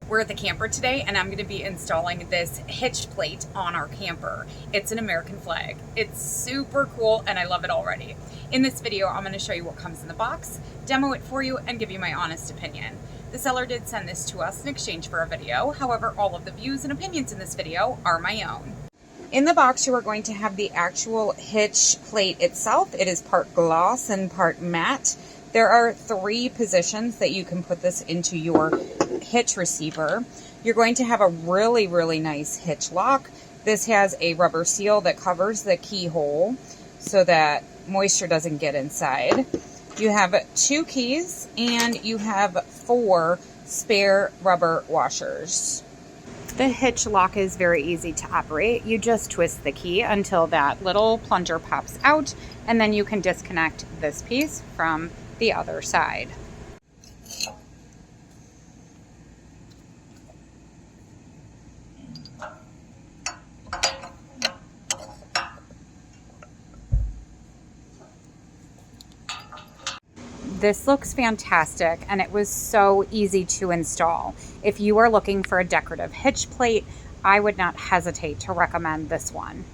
We're at the camper today and I'm going to be installing this hitch plate on our camper. It's an American flag. It's super cool and I love it already. In this video, I'm going to show you what comes in the box, demo it for you, and give you my honest opinion. The seller did send this to us in exchange for a video. However, all of the views and opinions in this video are my own. In the box, you are going to have the actual hitch plate itself. It is part gloss and part matte. There are 3 positions that you can put this into your hitch receiver. You're going to have a really nice hitch lock. This has a rubber seal that covers the keyhole so that moisture doesn't get inside. You have 2 keys and you have 4 spare rubber washers. The hitch lock is very easy to operate. You just twist the key until that little plunger pops out, and then you can disconnect this piece from the other side. This looks fantastic and it was so easy to install. If you are looking for a decorative hitch plate, I would not hesitate to recommend this one.